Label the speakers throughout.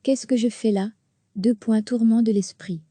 Speaker 1: Qu'est-ce que je fais là? Tourment de l'esprit.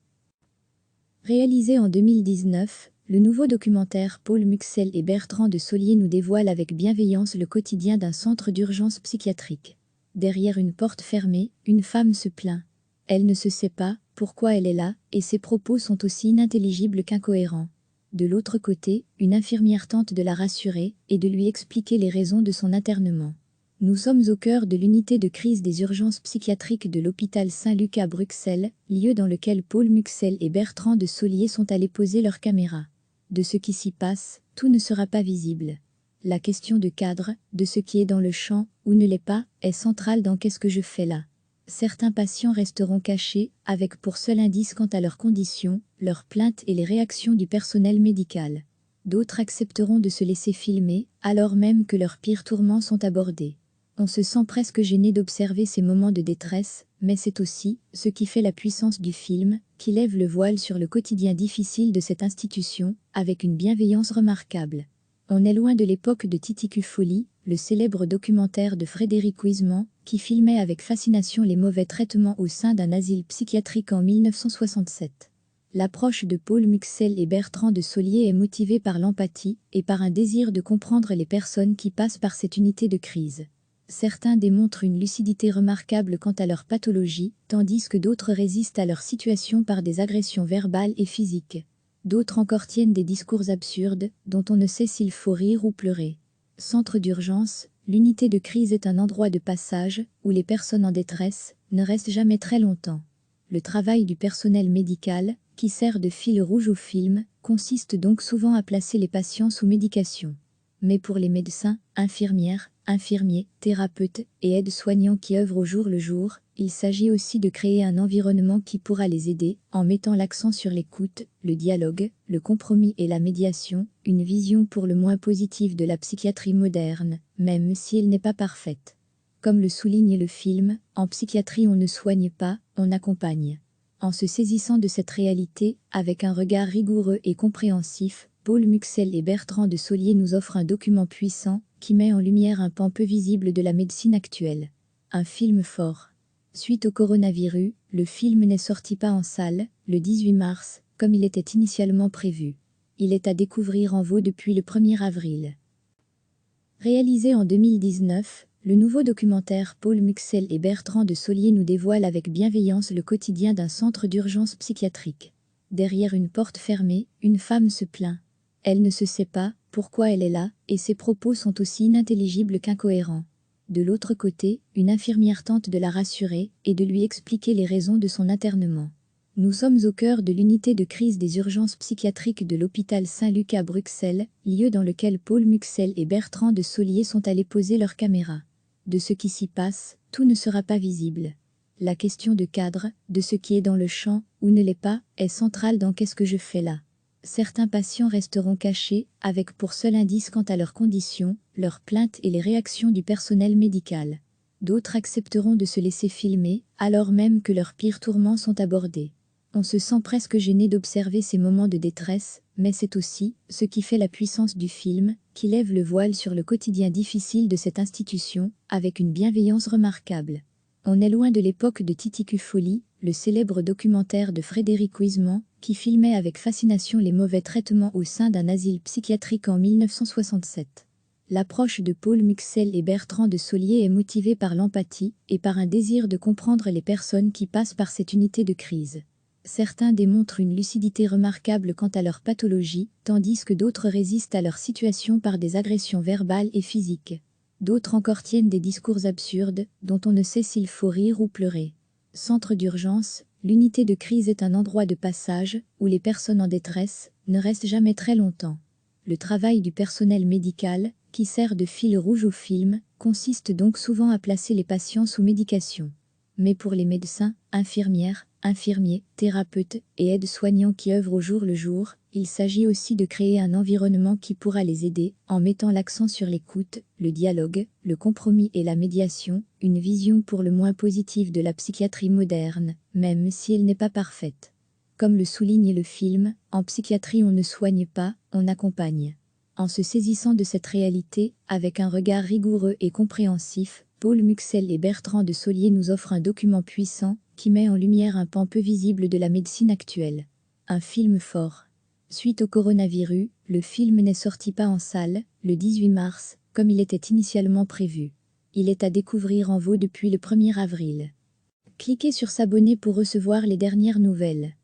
Speaker 1: Réalisé en 2019, le nouveau documentaire Paul Muxel et Bertrand de Solier nous dévoile avec bienveillance le quotidien d'un centre d'urgence psychiatrique. Derrière une porte fermée, une femme se plaint. Elle ne se sait pas pourquoi elle est là, et ses propos sont aussi inintelligibles qu'incohérents. De l'autre côté, une infirmière tente de la rassurer et de lui expliquer les raisons de son internement. Nous sommes au cœur de l'unité de crise des urgences psychiatriques de l'hôpital Saint-Luc à Bruxelles, lieu dans lequel Paul Muxel et Bertrand de Solier sont allés poser leurs caméras. De ce qui s'y passe, tout ne sera pas visible. La question de cadre, de ce qui est dans le champ ou ne l'est pas, est centrale dans Qu'est-ce que je fais là? Certains patients resteront cachés, avec pour seul indice quant à leurs conditions, leurs plaintes et les réactions du personnel médical. D'autres accepteront de se laisser filmer, alors même que leurs pires tourments sont abordés. On se sent presque gêné d'observer ces moments de détresse, mais c'est aussi ce qui fait la puissance du film, qui lève le voile sur le quotidien difficile de cette institution, avec une bienveillance remarquable. On est loin de l'époque de Titicu-Folie, le célèbre documentaire de Frédéric Huisman, qui filmait avec fascination les mauvais traitements au sein d'un asile psychiatrique en 1967. L'approche de Paul Muxel et Bertrand de Solier est motivée par l'empathie et par un désir de comprendre les personnes qui passent par cette unité de crise. Certains démontrent une lucidité remarquable quant à leur pathologie, tandis que d'autres résistent à leur situation par des agressions verbales et physiques. D'autres encore tiennent des discours absurdes, dont on ne sait s'il faut rire ou pleurer. Centre d'urgence, l'unité de crise est un endroit de passage, où les personnes en détresse ne restent jamais très longtemps. Le travail du personnel médical, qui sert de fil rouge au film, consiste donc souvent à placer les patients sous médication. Mais pour les médecins, infirmières, infirmiers, thérapeutes et aides-soignants qui œuvrent au jour le jour, il s'agit aussi de créer un environnement qui pourra les aider, en mettant l'accent sur l'écoute, le dialogue, le compromis et la médiation, une vision pour le moins positive de la psychiatrie moderne, même si elle n'est pas parfaite. Comme le souligne le film, en psychiatrie on ne soigne pas, on accompagne. En se saisissant de cette réalité, avec un regard rigoureux et compréhensif, Paul Muxel et Bertrand de Solier nous offrent un document puissant, qui met en lumière un pan peu visible de la médecine actuelle. Un film fort. Suite au coronavirus, le film n'est sorti pas en salle, le 18 mars, comme il était initialement prévu. Il est à découvrir en VOD depuis le 1er avril. Réalisé en 2019, le nouveau documentaire Paul Muxel et Bertrand de Solier nous dévoile avec bienveillance le quotidien d'un centre d'urgence psychiatrique. Derrière une porte fermée, une femme se plaint. Elle ne se sait pas pourquoi elle est là, et ses propos sont aussi inintelligibles qu'incohérents. De l'autre côté, une infirmière tente de la rassurer et de lui expliquer les raisons de son internement. Nous sommes au cœur de l'unité de crise des urgences psychiatriques de l'hôpital Saint-Luc à Bruxelles, lieu dans lequel Paul Muxel et Bertrand de Solier sont allés poser leurs caméras. De ce qui s'y passe, tout ne sera pas visible. La question de cadre, de ce qui est dans le champ ou ne l'est pas, est centrale dans Qu'est-ce que je fais là? Certains patients resteront cachés, avec pour seul indice quant à leurs conditions, leurs plaintes et les réactions du personnel médical. D'autres accepteront de se laisser filmer, alors même que leurs pires tourments sont abordés. On se sent presque gêné d'observer ces moments de détresse, mais c'est aussi ce qui fait la puissance du film, qui lève le voile sur le quotidien difficile de cette institution, avec une bienveillance remarquable. On est loin de l'époque de Titicu-Folie, le célèbre documentaire de Frédéric Huisman, qui filmait avec fascination les mauvais traitements au sein d'un asile psychiatrique en 1967. L'approche de Paul Muxel et Bertrand de Solier est motivée par l'empathie et par un désir de comprendre les personnes qui passent par cette unité de crise. Certains démontrent une lucidité remarquable quant à leur pathologie, tandis que d'autres résistent à leur situation par des agressions verbales et physiques. D'autres encore tiennent des discours absurdes, dont on ne sait s'il faut rire ou pleurer. Centre d'urgence, l'unité de crise est un endroit de passage, où les personnes en détresse ne restent jamais très longtemps. Le travail du personnel médical, qui sert de fil rouge au film, consiste donc souvent à placer les patients sous médication. Mais pour les médecins, infirmières, infirmiers, thérapeutes et aides-soignants qui œuvrent au jour le jour, il s'agit aussi de créer un environnement qui pourra les aider, en mettant l'accent sur l'écoute, le dialogue, le compromis et la médiation, une vision pour le moins positive de la psychiatrie moderne, même si elle n'est pas parfaite. Comme le souligne le film, en psychiatrie on ne soigne pas, on accompagne. En se saisissant de cette réalité, avec un regard rigoureux et compréhensif, Paul Muxel et Bertrand de Solier nous offrent un document puissant qui met en lumière un pan peu visible de la médecine actuelle. Un film fort. Suite au coronavirus, le film n'est sorti pas en salle, le 18 mars, comme il était initialement prévu. Il est à découvrir en VOD depuis le 1er avril. Cliquez sur s'abonner pour recevoir les dernières nouvelles.